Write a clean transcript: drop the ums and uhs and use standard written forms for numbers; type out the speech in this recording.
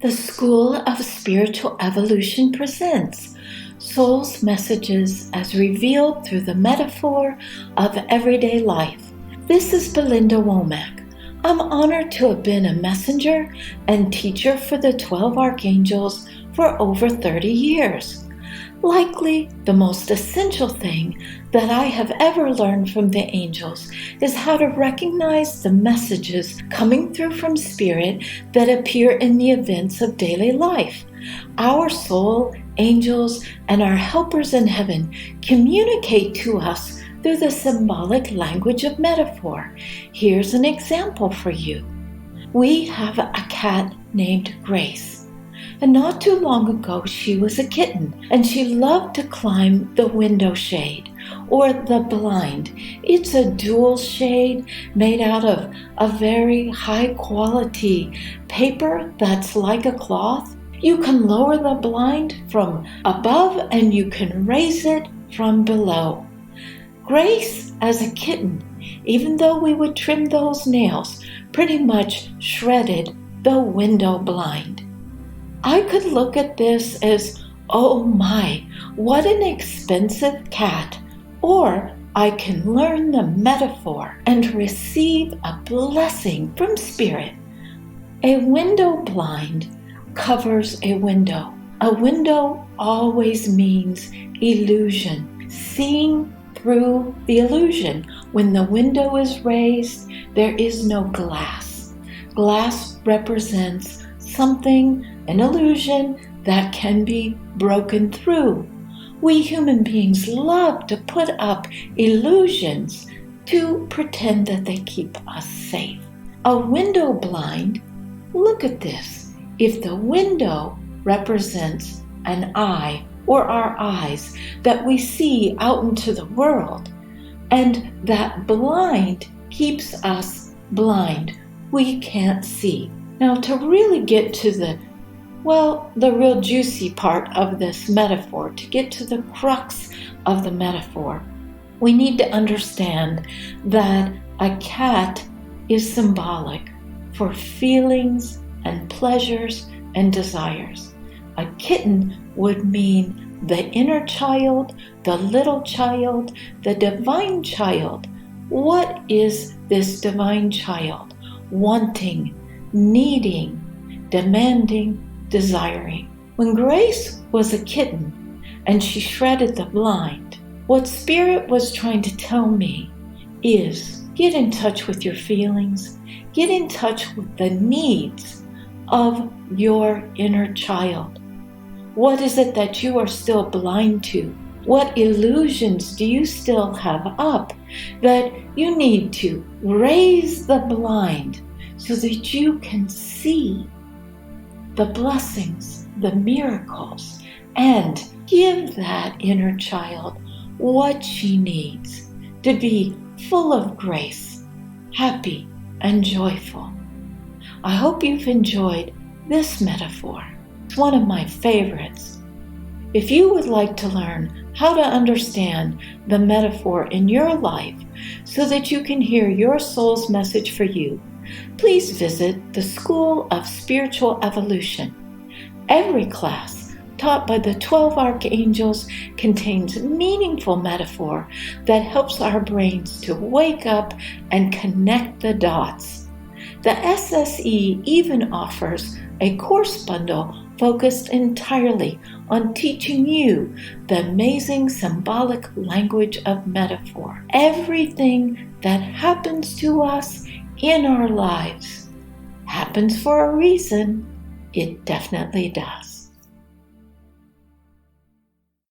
The School of Spiritual Evolution presents Soul's Messages as revealed through the metaphor of everyday life. This is Belinda Womack. I'm honored to have been a messenger and teacher for the 12 Archangels for over 30 years. Likely the most essential thing that I have ever learned from the angels is how to recognize the messages coming through from Spirit that appear in the events of daily life. Our soul, angels, and our helpers in heaven communicate to us through the symbolic language of metaphor. Here's an example for you. We have a cat named Grace. And not too long ago, she was a kitten, and she loved to climb the window shade, or the blind. It's a dual shade made out of a very high quality paper that's like a cloth. You can lower the blind from above, and you can raise it from below. Grace, as a kitten, even though we would trim those nails, pretty much shredded the window blind. I could look at this as, oh my, what an expensive cat. Or I can learn the metaphor and receive a blessing from Spirit. A window blind covers a window. A window always means illusion, seeing through the illusion. When the window is raised, there is no glass. Glass represents something, an illusion that can be broken through. We human beings love to put up illusions to pretend that they keep us safe. A window blind, look at this. If the window represents an eye or our eyes that we see out into the world, and that blind keeps us blind, we can't see. Now, to really get to the real juicy part of this metaphor, to get to the crux of the metaphor, we need to understand that a cat is symbolic for feelings and pleasures and desires. A kitten would mean the inner child, the little child, the divine child. What is this divine child? Wanting, needing, demanding, desiring. When Grace was a kitten and she shredded the blind, what Spirit was trying to tell me is get in touch with your feelings, get in touch with the needs of your inner child. What is it that you are still blind to? What illusions do you still have up that you need to raise the blind so that you can see the blessings, the miracles, and give that inner child what she needs to be full of grace, happy, and joyful. I hope you've enjoyed this metaphor. It's one of my favorites. If you would like to learn how to understand the metaphor in your life so that you can hear your soul's message for you, please visit the School of Spiritual Evolution. Every class taught by the 12 Archangels contains meaningful metaphor that helps our brains to wake up and connect the dots. The SSE even offers a course bundle focused entirely on teaching you the amazing symbolic language of metaphor. Everything that happens to us in our lives happens for a reason. It definitely does.